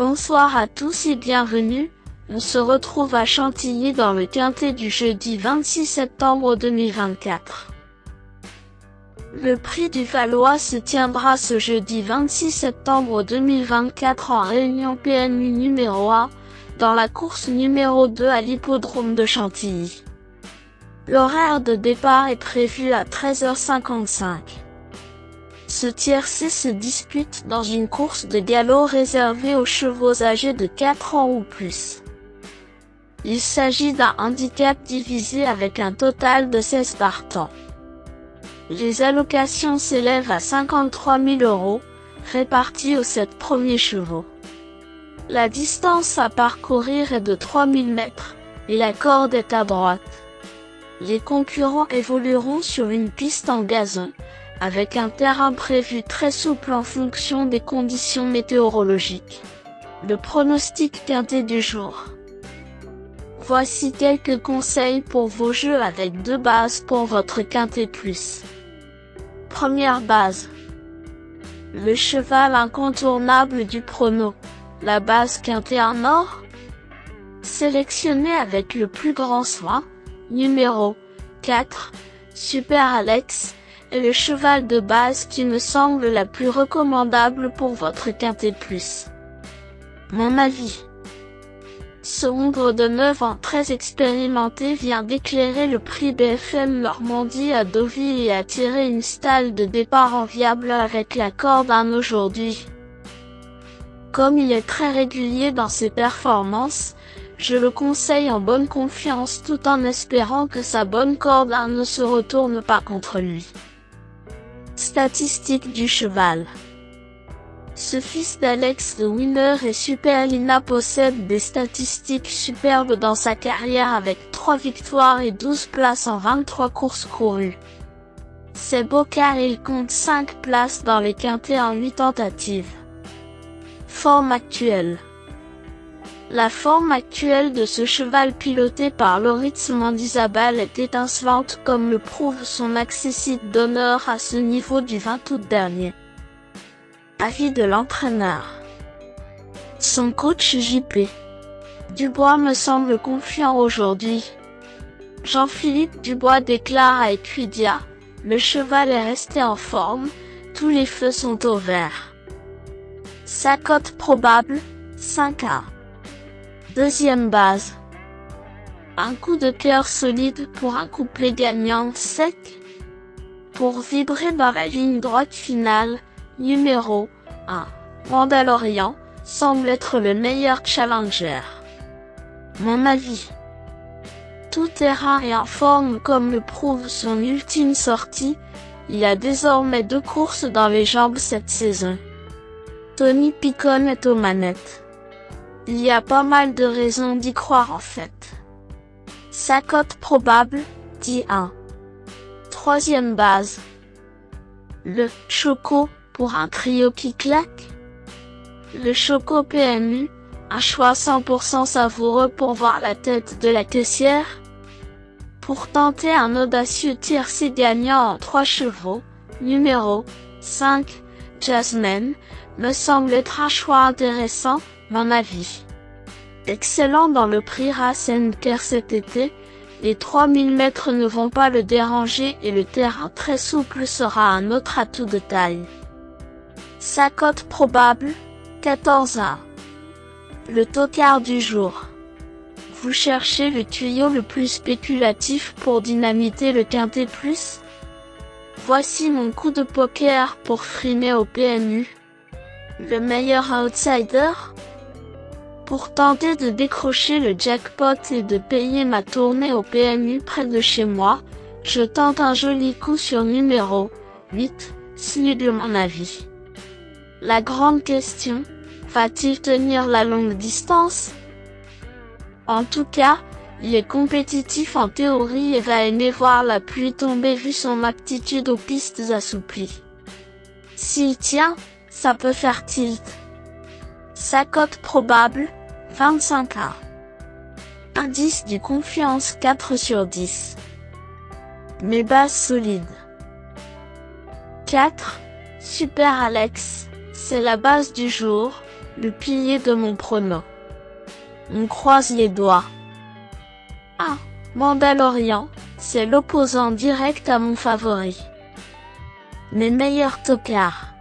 Bonsoir à tous et bienvenue, on se retrouve à Chantilly dans le quintet du jeudi 26 septembre 2024. Le prix du Valois se tiendra ce jeudi 26 septembre 2024 en réunion PMU numéro 1, dans la course numéro 2 à l'hippodrome de Chantilly. L'horaire de départ est prévu à 13h55. Ce tiercé se dispute dans une course de galop réservée aux chevaux âgés de 4 ans ou plus. Il s'agit d'un handicap divisé avec un total de 16 partants. Les allocations s'élèvent à 53 000 €, réparties aux 7 premiers chevaux. La distance à parcourir est de 3000 mètres, et la corde est à droite. Les concurrents évolueront sur une piste en gazon, avec un terrain prévu très souple en fonction des conditions météorologiques. Le pronostic quintet du jour. Voici quelques conseils pour vos jeux avec 2 bases pour votre quintet plus. Première base. Le cheval incontournable du prono, la base quintet en or. Sélectionné avec le plus grand soin, numéro 4, Super Alex, est le cheval de base qui me semble la plus recommandable pour votre quintet plus. Mon avis. Ce hongre de 9 ans très expérimenté vient d'éclairer le prix BFM Normandie à Deauville et a tiré une stalle de départ enviable avec la corde 1 aujourd'hui. Comme il est très régulier dans ses performances, je le conseille en bonne confiance tout en espérant que sa bonne corde 1 ne se retourne pas contre lui. Statistiques du cheval. Ce fils d'Alex the Winner et Super Lina possède des statistiques superbes dans sa carrière avec 3 victoires et 12 places en 23 courses courues. C'est beau car il compte 5 places dans les quintets en 8 tentatives. Forme actuelle. La forme actuelle de ce cheval piloté par Loritz Mandizabal est étincelante comme le prouve son accessite d'honneur à ce niveau du 20 août dernier. Avis de l'entraîneur. Son coach JP Dubois me semble confiant aujourd'hui. Jean-Philippe Dubois déclare à Equidia, le cheval est resté en forme, tous les feux sont au vert. Sa cote probable, 5-1. Deuxième base. Un coup de cœur solide pour un couplet gagnant sec. Pour vibrer dans la ligne droite finale, numéro 1, Mandalorian, semble être le meilleur challenger. Mon avis. Tout terrain est en forme comme le prouve son ultime sortie, il a désormais 2 courses dans les jambes cette saison. Tony Picon est aux manettes. Il y a pas mal de raisons d'y croire en fait. Sa cote probable, 10-1. Troisième base. Le Choco, pour un trio qui claque. Le Choco PMU, un choix 100% savoureux pour voir la tête de la caissière. Pour tenter un audacieux tiercé gagnant en 3 chevaux, numéro 5, Jasmine, me semble être un choix intéressant, mon avis. Excellent dans le prix Race & Care cet été, les 3000 mètres ne vont pas le déranger et le terrain très souple sera un autre atout de taille. Sa cote probable, 14-1. Le tocard du jour. Vous cherchez le tuyau le plus spéculatif pour dynamiter le quintet plus? Voici mon coup de poker pour frimer au PMU. Le meilleur outsider? Pour tenter de décrocher le jackpot et de payer ma tournée au PMU près de chez moi, je tente un joli coup sur numéro 8, Snud de mon avis. La grande question, va-t-il tenir la longue distance? En tout cas, il est compétitif en théorie et va aimer voir la pluie tomber vu son aptitude aux pistes assouplies. S'il tient, ça peut faire tilt. Sa cote probable, 25-1. Indice du confiance 4 sur 10. Mes bases solides. 4. Super Alex, c'est la base du jour, le pilier de mon prono. On croise les doigts. Ah, Mandalorian, c'est l'opposant direct à mon favori. Mes meilleurs tocards.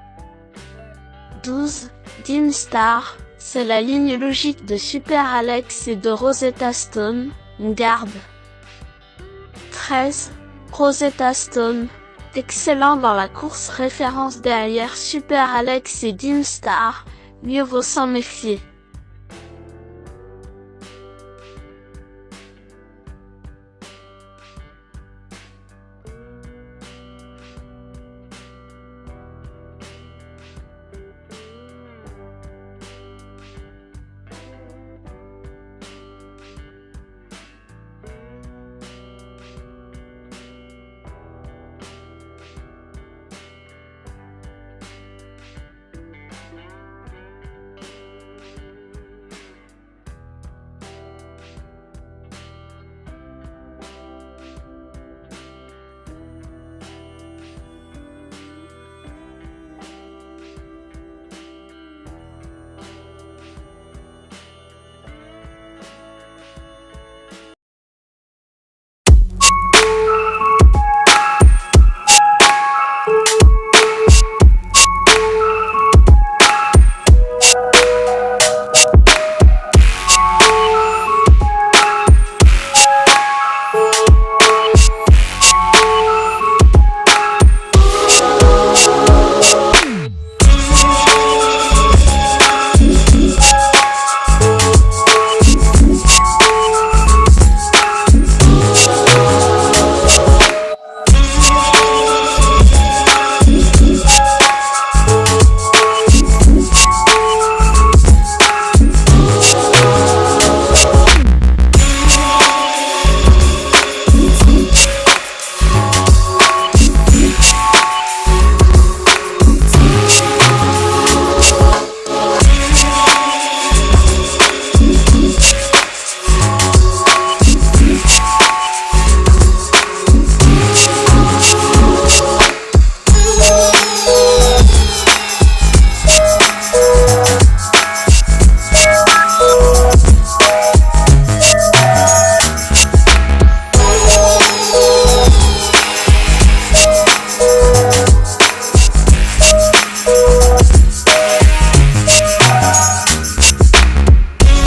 12. Dean Star, c'est la ligne logique de Super Alex et de Rosetta Stone, on garde. 13. Rosetta Stone, excellent dans la course référence derrière Super Alex et Dean Star, mieux vaut s'en méfier.